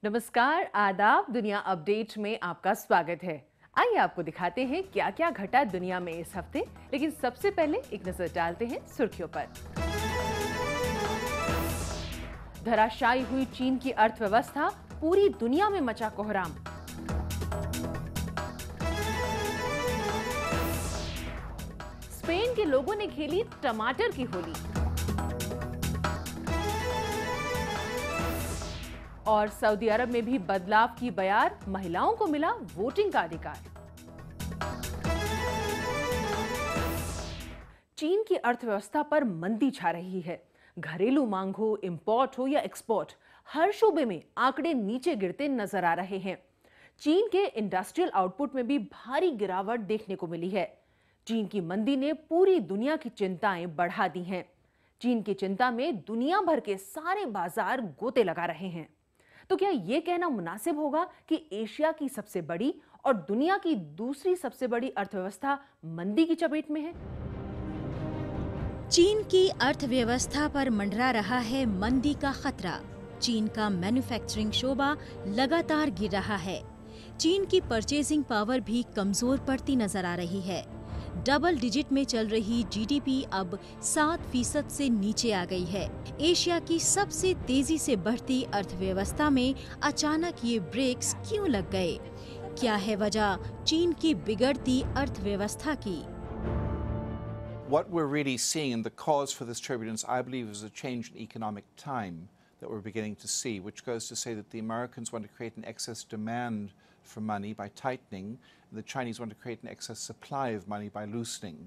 नमस्कार, आदाब। दुनिया अपडेट में आपका स्वागत है। आइए आपको दिखाते हैं क्या क्या घटा दुनिया में इस हफ्ते। लेकिन सबसे पहले एक नजर डालते हैं सुर्खियों पर। धराशायी हुई चीन की अर्थव्यवस्था, पूरी दुनिया में मचा कोहराम। स्पेन के लोगों ने खेली टमाटर की होली। और सऊदी अरब में भी बदलाव की बयार, महिलाओं को मिला वोटिंग का अधिकार। चीन की अर्थव्यवस्था पर मंदी छा रही है। घरेलू मांग हो, इंपोर्ट हो या एक्सपोर्ट, हर शोबे में आंकड़े नीचे गिरते नजर आ रहे हैं। चीन के इंडस्ट्रियल आउटपुट में भी भारी गिरावट देखने को मिली है। चीन की मंदी ने पूरी दुनिया की चिंताएं बढ़ा दी हैं। चीन की चिंता में दुनिया भर के सारे बाजार गोते लगा रहे हैं। तो क्या यह कहना मुनासिब होगा कि एशिया की सबसे बड़ी और दुनिया की दूसरी सबसे बड़ी अर्थव्यवस्था मंदी की चपेट में है? चीन की अर्थव्यवस्था पर मंडरा रहा है मंदी का खतरा। चीन का मैन्युफैक्चरिंग शोबा लगातार गिर रहा है। चीन की परचेजिंग पावर भी कमजोर पड़ती नजर आ रही है। डबल डिजिट में चल रही जीडीपी अब 7% से नीचे आ गई है। एशिया की सबसे तेजी से बढ़ती अर्थव्यवस्था में अचानक ये ब्रेक्स क्यों लग गए? क्या है वजह चीन की बिगड़ती अर्थव्यवस्था की? What we're really seeing, and the cause for this turbulence, I believe, is a change in economic time that we're beginning to see, which goes to say that the Americans want to create an excess demand for money by tightening, and the Chinese want to create an excess supply of money by loosening.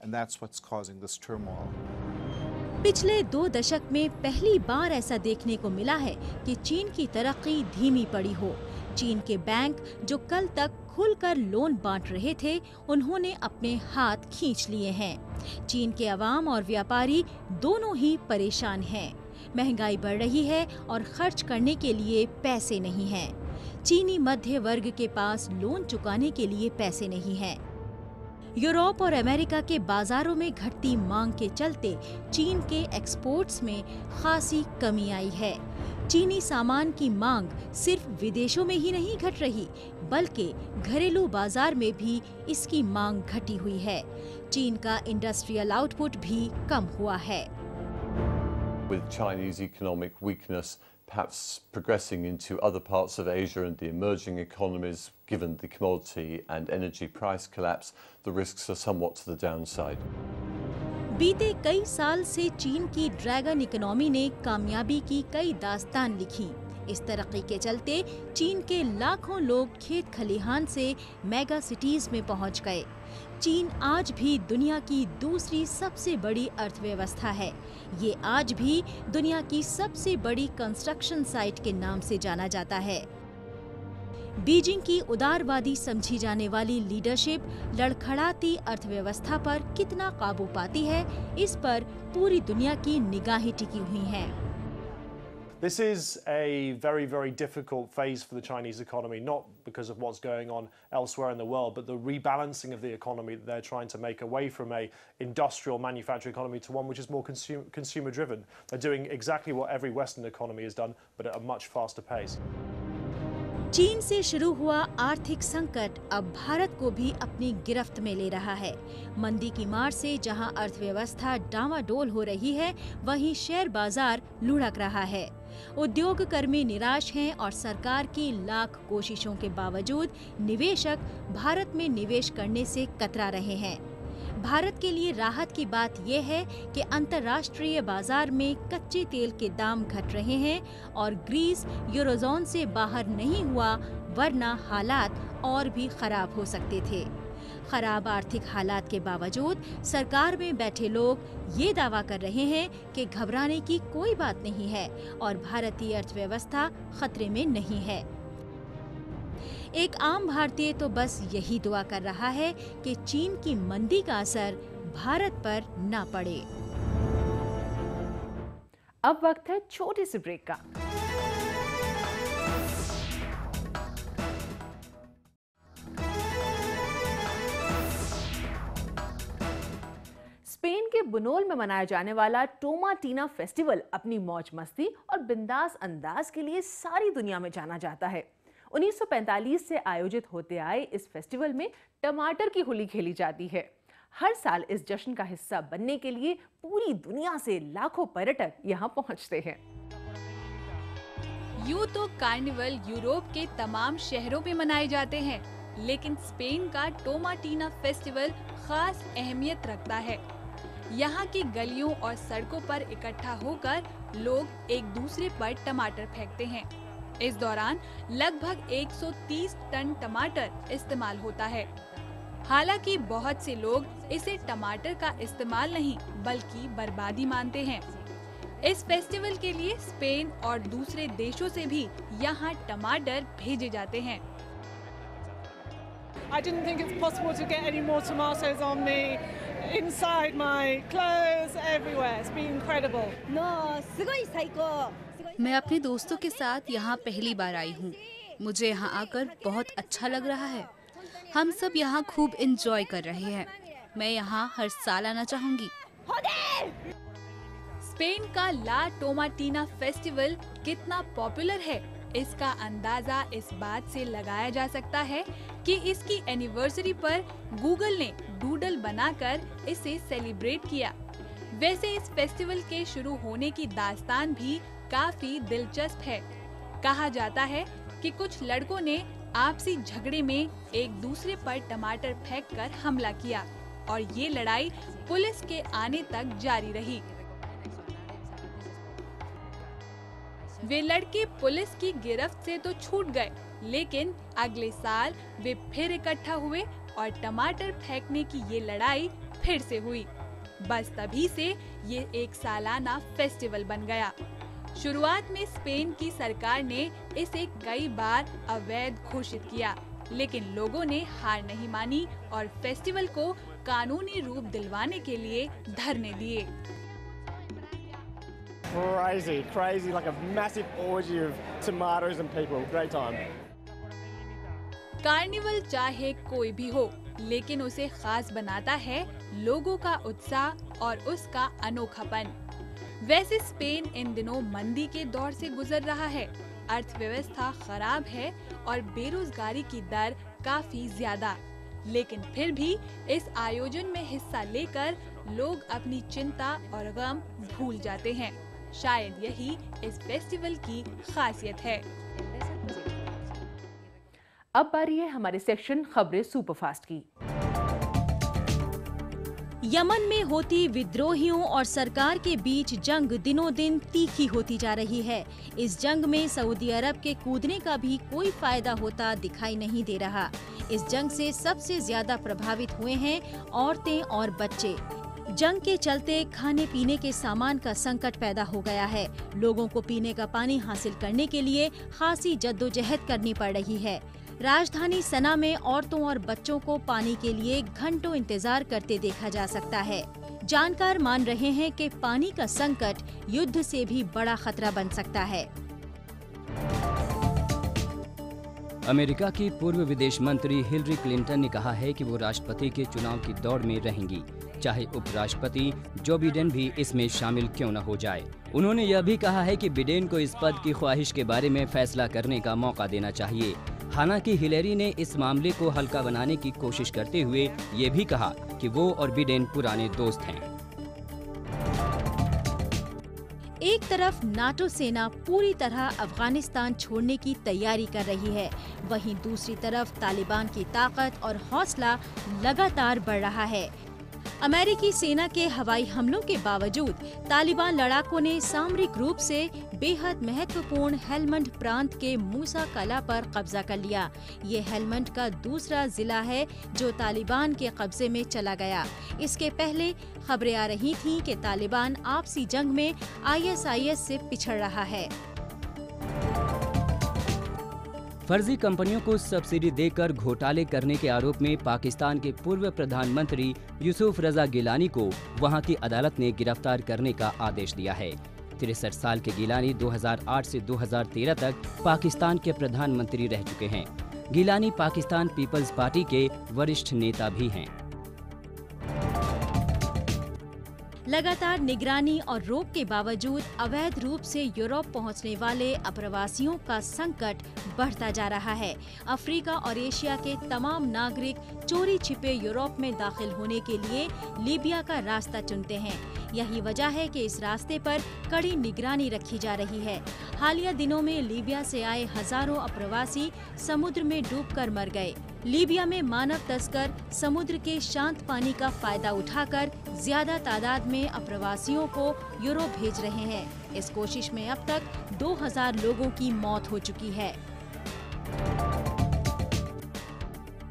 And that's what's causing this turmoil. पिछले 2 दशक में पहली बार ऐसा देखने को मिला है कि चीन की तरक्की धीमी पड़ी हो। चीन के बैंक जो कल तक खुलकर लोन बांट रहे थे, उन्होंने अपने हाथ खींच लिए हैं। चीन के अवाम और व्यापारी दोनों ही परेशान हैं। महंगाई बढ़ रही है और खर्च करने के लिए पैसे नहीं हैं। चीनी मध्य वर्ग के पास लोन चुकाने के लिए पैसे नहीं हैं। यूरोप और अमेरिका के बाजारों में घटती मांग के चलते चीन के एक्सपोर्ट्स में खासी कमी आई है। चीनी सामान की मांग सिर्फ विदेशों में ही नहीं घट रही, बल्कि घरेलू बाजार में भी इसकी मांग घटी हुई है। चीन का इंडस्ट्रियल आउटपुट भी कम हुआ है। With Chinese economic weakness perhaps progressing into other parts of Asia and the emerging economies, given the commodity and energy price collapse, the risks are somewhat to the downside. बीते कई साल से चीन की dragon economy ने कामयाबी की कई दास्तान लिखी। इस तरक्की के चलते चीन के लाखों लोग खेत खलिहान से मेगा सिटीज में पहुंच गए। चीन आज भी दुनिया की दूसरी सबसे बड़ी अर्थव्यवस्था है। ये आज भी दुनिया की सबसे बड़ी कंस्ट्रक्शन साइट के नाम से जाना जाता है। बीजिंग की उदारवादी समझी जाने वाली लीडरशिप लड़खड़ाती अर्थव्यवस्था पर कितना काबू पाती है, इस पर पूरी दुनिया की निगाहें टिकी हुई हैं। This is a very, very difficult phase for the Chinese economy, not because of what's going on elsewhere in the world, but the rebalancing of the economy that they're trying to make away from a industrial manufacturing economy to one which is more consumer driven. They're doing exactly what every Western economy has done, but at a much faster pace. चीन से शुरू हुआ आर्थिक संकट अब भारत को भी अपनी गिरफ्त में ले रहा है। मंदी की मार से जहां अर्थव्यवस्था डामाडोल हो रही है, वहीं शेयर बाजार लुढ़क रहा है। उद्योग कर्मी निराश हैं और सरकार की लाख कोशिशों के बावजूद निवेशक भारत में निवेश करने से कतरा रहे हैं। भारत के लिए राहत की बात यह है कि अंतर्राष्ट्रीय बाजार में कच्चे तेल के दाम घट रहे हैं और ग्रीस यूरोजोन से बाहर नहीं हुआ, वरना हालात और भी खराब हो सकते थे। खराब आर्थिक हालात के बावजूद सरकार में बैठे लोग ये दावा कर रहे हैं कि घबराने की कोई बात नहीं है और भारतीय अर्थव्यवस्था खतरे में नहीं है। एक आम भारतीय तो बस यही दुआ कर रहा है कि चीन की मंदी का असर भारत पर ना पड़े। अब वक्त है छोटे से ब्रेक का। स्पेन के बुनोल में मनाया जाने वाला टोमाटीना फेस्टिवल अपनी मौज मस्ती और बिंदास अंदाज के लिए सारी दुनिया में जाना जाता है। 1945 से आयोजित होते आए इस फेस्टिवल में टमाटर की होली खेली जाती है। हर साल इस जश्न का हिस्सा बनने के लिए पूरी दुनिया से लाखों पर्यटक यहाँ पहुँचते हैं। यूं तो कार्निवल यूरोप के तमाम शहरों में मनाए जाते हैं, लेकिन स्पेन का टोमाटीना फेस्टिवल खास अहमियत रखता है। यहाँ की गलियों और सड़कों पर इकट्ठा होकर लोग एक दूसरे पर टमाटर फेंकते हैं। इस दौरान लगभग 130 टन टमाटर इस्तेमाल होता है। हालांकि बहुत से लोग इसे टमाटर का इस्तेमाल नहीं बल्कि बर्बादी मानते हैं। इस फेस्टिवल के लिए स्पेन और दूसरे देशों से भी यहाँ टमाटर भेजे जाते हैं। I didn't think it's possible to get any more tomatoes on me, inside my clothes, everywhere. It's been incredible. No, すごい最高。 मैं अपने दोस्तों के साथ यहाँ पहली बार आई हूँ। मुझे यहाँ आकर बहुत अच्छा लग रहा है। हम सब यहाँ खूब एंजॉय कर रहे हैं। मैं यहाँ हर साल आना चाहूँगी। स्पेन का ला टोमाटीना फेस्टिवल कितना पॉपुलर है, इसका अंदाजा इस बात से लगाया जा सकता है कि इसकी एनिवर्सरी पर गूगल ने डूडल बनाकर इसे सेलिब्रेट किया। वैसे इस फेस्टिवल के शुरू होने की दास्तान भी काफी दिलचस्प है। कहा जाता है कि कुछ लड़कों ने आपसी झगड़े में एक दूसरे पर टमाटर फेंककर हमला किया और ये लड़ाई पुलिस के आने तक जारी रही। वे लड़के पुलिस की गिरफ्त से तो छूट गए, लेकिन अगले साल वे फिर इकट्ठा हुए और टमाटर फेंकने की ये लड़ाई फिर से हुई। बस तभी से ये एक सालाना फेस्टिवल बन गया। शुरुआत में स्पेन की सरकार ने इसे कई बार अवैध घोषित किया, लेकिन लोगों ने हार नहीं मानी और फेस्टिवल को कानूनी रूप दिलवाने के लिए धरने दिए। Crazy, like a massive orgy of tomatoes and people. Great time. Carnival चाहे कोई भी हो, लेकिन उसे खास बनाता है लोगों का उत्साह और उसका अनोखापन। वैसे स्पेन इन दिनों मंदी के दौर से गुजर रहा है। अर्थव्यवस्था खराब है और बेरोजगारी की दर काफी ज्यादा, लेकिन फिर भी इस आयोजन में हिस्सा लेकर लोग अपनी चिंता और गम भूल जाते हैं। शायद यही इस फेस्टिवल की खासियत है। अब बारी है हमारे सेक्शन खबरें सुपरफास्ट की। यमन में होती विद्रोहियों और सरकार के बीच जंग दिनों दिन तीखी होती जा रही है। इस जंग में सऊदी अरब के कूदने का भी कोई फायदा होता दिखाई नहीं दे रहा। इस जंग से सबसे ज्यादा प्रभावित हुए हैं औरतें और बच्चे। जंग के चलते खाने पीने के सामान का संकट पैदा हो गया है। लोगों को पीने का पानी हासिल करने के लिए खासी जद्दोजहद करनी पड़ रही है। राजधानी सना में औरतों और बच्चों को पानी के लिए घंटों इंतजार करते देखा जा सकता है। जानकार मान रहे हैं कि पानी का संकट युद्ध से भी बड़ा खतरा बन सकता है। अमेरिका की पूर्व विदेश मंत्री हिलरी क्लिंटन ने कहा है कि वो राष्ट्रपति के चुनाव की दौड़ में रहेंगी, चाहे उपराष्ट्रपति जो बिडेन भी इसमें शामिल क्यों न हो जाए। उन्होंने यह भी कहा है कि बिडेन को इस पद की ख्वाहिश के बारे में फैसला करने का मौका देना चाहिए। हालांकि हिलेरी ने इस मामले को हल्का बनाने की कोशिश करते हुए ये भी कहा कि वो और बिडेन पुराने दोस्त हैं। एक तरफ नाटो सेना पूरी तरह अफगानिस्तान छोड़ने की तैयारी कर रही है, वहीं दूसरी तरफ तालिबान की ताकत और हौसला लगातार बढ़ रहा है। अमेरिकी सेना के हवाई हमलों के बावजूद तालिबान लड़ाकों ने सामरिक रूप से बेहद महत्वपूर्ण हेलमंड प्रांत के मूसा कला पर कब्जा कर लिया। ये हेलमंड का दूसरा जिला है जो तालिबान के कब्जे में चला गया। इसके पहले खबरें आ रही थीं कि तालिबान आपसी जंग में ISIS से पिछड़ रहा है। फर्जी कंपनियों को सब्सिडी देकर घोटाले करने के आरोप में पाकिस्तान के पूर्व प्रधानमंत्री यूसुफ रजा गिलानी को वहां की अदालत ने गिरफ्तार करने का आदेश दिया है। 63 साल के गिलानी 2008 से 2013 तक पाकिस्तान के प्रधानमंत्री रह चुके हैं। गिलानी पाकिस्तान पीपल्स पार्टी के वरिष्ठ नेता भी हैं। लगातार निगरानी और रोक के बावजूद अवैध रूप से यूरोप पहुंचने वाले अप्रवासियों का संकट बढ़ता जा रहा है। अफ्रीका और एशिया के तमाम नागरिक चोरी छिपे यूरोप में दाखिल होने के लिए लीबिया का रास्ता चुनते हैं। यही वजह है कि इस रास्ते पर कड़ी निगरानी रखी जा रही है। हालिया दिनों में लीबिया से आए हजारों अप्रवासी समुद्र में डूबकर मर गए। लीबिया में मानव तस्कर समुद्र के शांत पानी का फायदा उठाकर ज्यादा तादाद में अप्रवासियों को यूरोप भेज रहे हैं। इस कोशिश में अब तक 2000 लोगों की मौत हो चुकी है।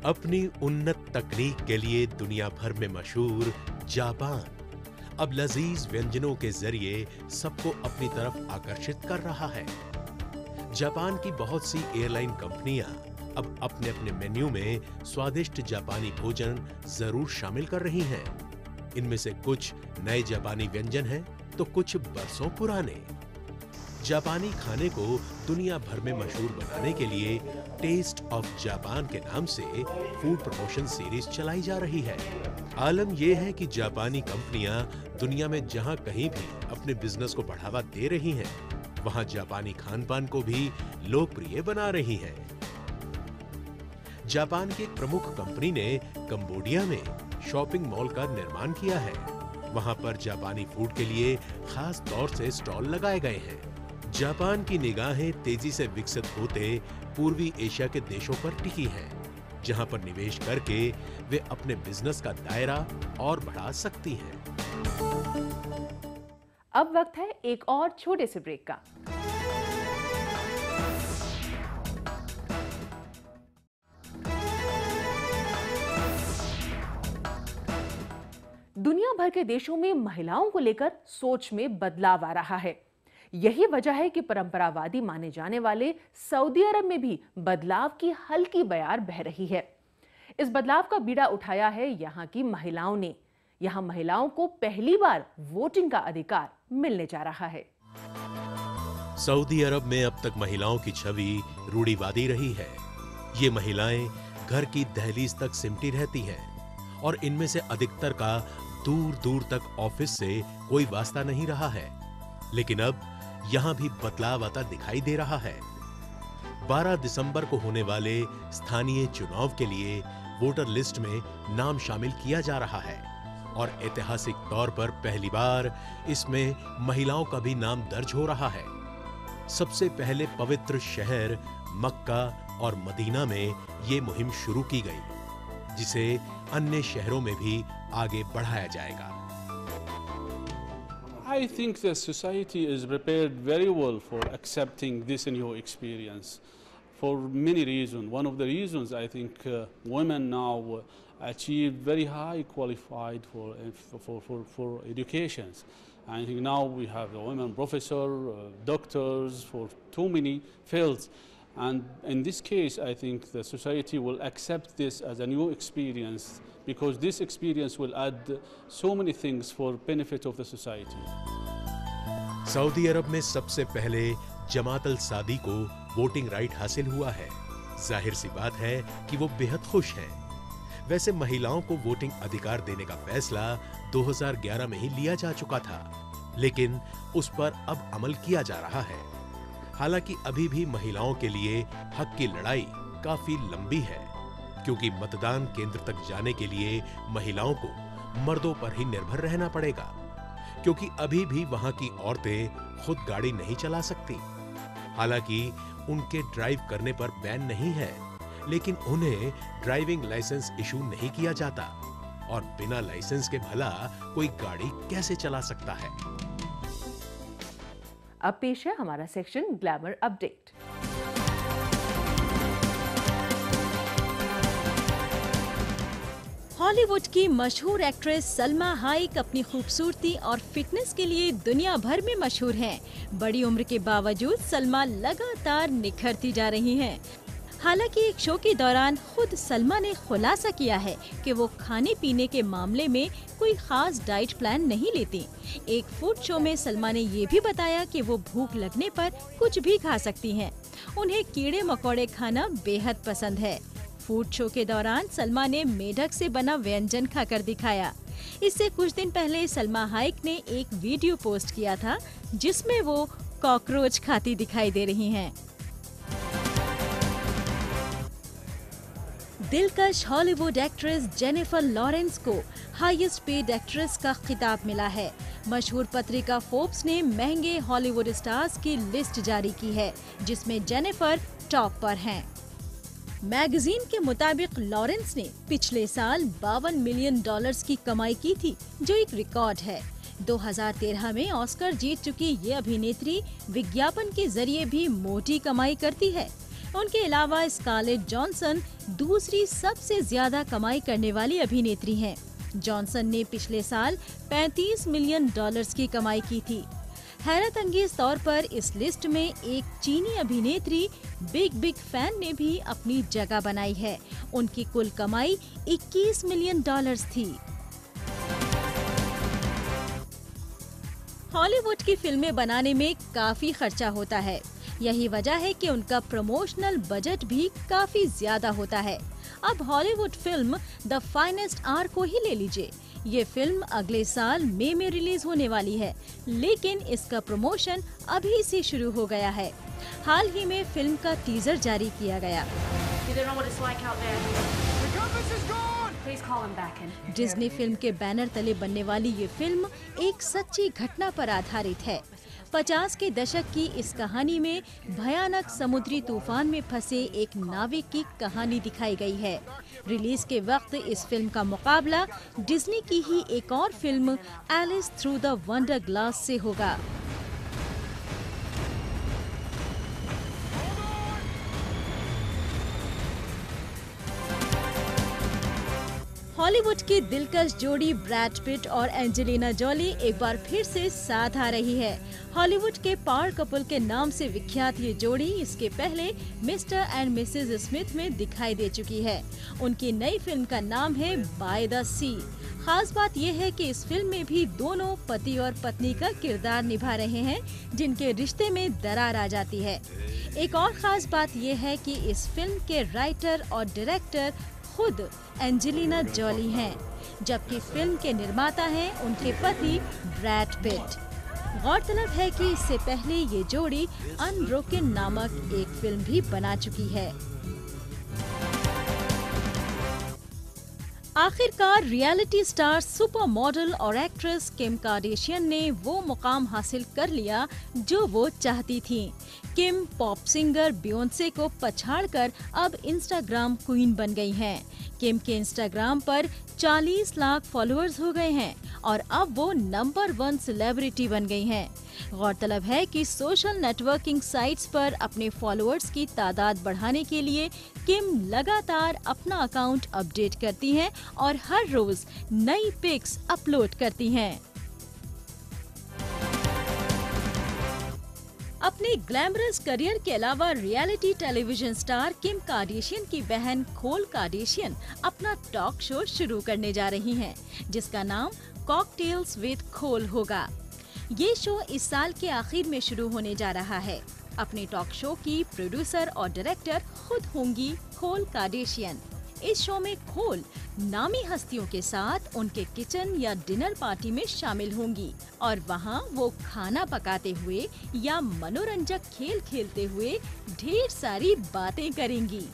अपनी उन्नत तकनीक के लिए दुनिया भर में मशहूर जापान अब लजीज व्यंजनों के जरिए सबको अपनी तरफ आकर्षित कर रहा है। जापान की बहुत सी एयरलाइन कंपनियां अब अपने अपने मेन्यू में स्वादिष्ट जापानी भोजन जरूर शामिल कर रही हैं। इनमें से कुछ नए जापानी व्यंजन हैं तो कुछ बरसों पुराने। जापानी खाने को दुनिया भर में मशहूर बनाने के लिए टेस्ट ऑफ जापान के नाम से फूड प्रमोशन सीरीज चलाई जा रही है। आलम यह है कि जापानी कंपनियां दुनिया में जहां कहीं भी अपने बिजनेस को बढ़ावा दे रही हैं, वहां जापानी खान-पान को भी लोकप्रिय बना रही हैं। जापान की एक प्रमुख कंपनी ने कंबोडिया में शॉपिंग मॉल का निर्माण किया है। वहां पर जापानी फूड के लिए खास तौर से स्टॉल लगाए गए हैं। जापान की निगाहें तेजी से विकसित होते पूर्वी एशिया के देशों पर टिकी हैं, जहां पर निवेश करके वे अपने बिजनेस का दायरा और बढ़ा सकती हैं। अब वक्त है एक और छोटे से ब्रेक का। दुनिया भर के देशों में महिलाओं को लेकर सोच में बदलाव आ रहा है। यही वजह है कि परंपरावादी माने जाने वाले सऊदी अरब में भी बदलाव की हल्की बयार बह रही है। इस बदलाव का बीड़ा उठाया है यहाँ की महिलाओं ने। यहाँ महिलाओं को पहली बार वोटिंग का अधिकार मिलने जा रहा है। सऊदी अरब में अब तक महिलाओं की छवि रूढ़िवादी रही है। ये महिलाएं घर की दहलीज तक सिमटी रहती हैं और इनमें से अधिकतर का दूर दूर तक ऑफिस से कोई वास्ता नहीं रहा है। लेकिन अब यहां भी बदलाव आता दिखाई दे रहा है। 12 दिसंबर को होने वाले स्थानीय चुनाव के लिए वोटर लिस्ट में नाम शामिल किया जा रहा है और ऐतिहासिक तौर पर पहली बार इसमें महिलाओं का भी नाम दर्ज हो रहा है। सबसे पहले पवित्र शहर मक्का और मदीना में ये मुहिम शुरू की गई, जिसे अन्य शहरों में भी आगे बढ़ाया जाएगा। I think the society is prepared very well for accepting this new experience for many reasons. One of the reasons I think women now achieve very high qualified for educations. I think now we have the women professor, doctors for too many fields. And in this case, I think the society will accept this as a new experience because this experience will add so many things for benefit of the society. सऊदी अरब में सबसे पहले जमात अल सादी को voting right हासिल हुआ है। जाहिर सी बात है कि वो बेहद खुश हैं। वैसे महिलाओं को वोटिंग अधिकार देने का फैसला 2011 में ही लिया जा चुका था, लेकिन उस पर अब अमल किया जा रहा है। हालांकि अभी भी महिलाओं के लिए हक की लड़ाई काफी लंबी है, क्योंकि मतदान केंद्र तक जाने के लिए महिलाओं को मर्दों पर ही निर्भर रहना पड़ेगा, क्योंकि अभी भी वहां की औरतें खुद गाड़ी नहीं चला सकती। हालांकि उनके ड्राइव करने पर बैन नहीं है, लेकिन उन्हें ड्राइविंग लाइसेंस इशू नहीं किया जाता और बिना लाइसेंस के भला कोई गाड़ी कैसे चला सकता है। अब पेश है हमारा सेक्शन ग्लैमर अपडेट। हॉलीवुड की मशहूर एक्ट्रेस सलमा हाइक अपनी खूबसूरती और फिटनेस के लिए दुनिया भर में मशहूर हैं। बड़ी उम्र के बावजूद सलमा लगातार निखरती जा रही हैं। हालांकि एक शो के दौरान खुद सलमा ने खुलासा किया है कि वो खाने पीने के मामले में कोई खास डाइट प्लान नहीं लेती। एक फूड शो में सलमा ने ये भी बताया कि वो भूख लगने पर कुछ भी खा सकती हैं। उन्हें कीड़े मकोड़े खाना बेहद पसंद है। फूड शो के दौरान सलमा ने मेढक से बना व्यंजन खाकर दिखाया। इससे कुछ दिन पहले सलमा हाइक ने एक वीडियो पोस्ट किया था जिसमें वो कॉकरोच खाती दिखाई दे रही हैं। दिलकश हॉलीवुड एक्ट्रेस जेनिफर लॉरेंस को हाईएस्ट पेड एक्ट्रेस का खिताब मिला है। मशहूर पत्रिका फोर्ब्स ने महंगे हॉलीवुड स्टार्स की लिस्ट जारी की है, जिसमें जेनिफर टॉप पर हैं। मैगजीन के मुताबिक लॉरेंस ने पिछले साल $52 मिलियन की कमाई की थी, जो एक रिकॉर्ड है। 2013 में ऑस्कर जीत चुकी ये अभिनेत्री विज्ञापन के जरिए भी मोटी कमाई करती है। उनके अलावा स्कारलेट जॉनसन दूसरी सबसे ज्यादा कमाई करने वाली अभिनेत्री हैं। जॉनसन ने पिछले साल $35 मिलियन की कमाई की थी। हैरत अंगेज तौर पर इस लिस्ट में एक चीनी अभिनेत्री बिग फैन ने भी अपनी जगह बनाई है। उनकी कुल कमाई $21 मिलियन थी। हॉलीवुड की फिल्में बनाने में काफी खर्चा होता है। यही वजह है कि उनका प्रमोशनल बजट भी काफी ज्यादा होता है। अब Hollywood film the finest hour को ही ले लीजिए। ये फिल्म अगले साल मई में रिलीज होने वाली है, लेकिन इसका प्रमोशन अभी से शुरू हो गया है। हाल ही में फिल्म का टीजर जारी किया गया। डिज्नी फिल्म के बैनर तले बनने वाली ये फिल्म एक सच्ची घटना पर आधारित है। 50 के दशक की इस कहानी में भयानक समुद्री तूफान में फंसे एक नाविक की कहानी दिखाई गई है। रिलीज के वक्त इस फिल्म का मुकाबला डिज्नी की ही एक और film Alice through the wonder glass से होगा। हॉलीवुड की दिलकश जोड़ी ब्रैड पिट और एंजेलिना जॉली एक बार फिर से साथ आ रही है। हॉलीवुड के पावर कपल के नाम से विख्यात ये जोड़ी इसके पहले मिस्टर एंड मिसेज स्मिथ में दिखाई दे चुकी है। उनकी नई फिल्म का नाम है बाय द सी। खास बात यह है कि इस फिल्म में भी दोनों पति और पत्नी का किरदार निभा रहे हैं, जिनके रिश्ते में दरार आ जाती है। एक और खास बात यह है कि इस फिल्म के राइटर और डायरेक्टर खुद एंजेलिना जॉली हैं, जबकि फिल्म के निर्माता हैं उनके पति ब्रैड पिट। गौरतलब है कि इससे पहले ये जोड़ी अनब्रोकन नामक एक फिल्म भी बना चुकी है। आखिरकार रियलिटी स्टार, सुपर मॉडल और एक्ट्रेस किम कार्दाशियन ने वो मुकाम हासिल कर लिया जो वो चाहती थीं। किम पॉप सिंगर बियोंसे को पछाड़कर अब इंस्टाग्राम क्वीन बन गई हैं। किम के इंस्टाग्राम पर 40 लाख फॉलोअर्स हो गए हैं और अब वो नंबर 1 सेलिब्रिटी बन गई हैं। गौरतलब है कि सोशल नेटवर्किंग साइट्स पर अपने फॉलोअर्स की तादाद बढ़ाने के लिए किम लगातार अपना अकाउंट अपडेट करती हैं और हर रोज नई पिक्स अपलोड करती हैं। अपने ग्लैमरस करियर के अलावा reality television star Kim Kardashian की बहन खोल कार्दाशियन अपना टॉक शो शुरू करने जा रही हैं, जिसका नाम कॉकटेल्स विद खोल होगा। ये शो इस साल के आखिर में शुरू होने जा रहा है। अपने टॉक शो की प्रोड्यूसर और डायरेक्टर खुद होंगी खोल कार्दाशियन। इस शो में खोल नामी हस्तियों के साथ उनके किचन या डिनर पार्टी में शामिल होंगी और वहां वो खाना पकाते हुए या मनोरंजक खेल खेलते हुए ढेर सारी बातें करेंगी।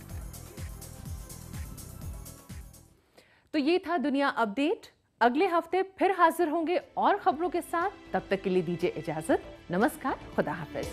तो ये था दुनिया अपडेट। अगले हफ्ते फिर हाजिर होंगे और खबरों के साथ। तब तक के लिए दीजिए इजाजत। नमस्कार, खुदा हाफिज।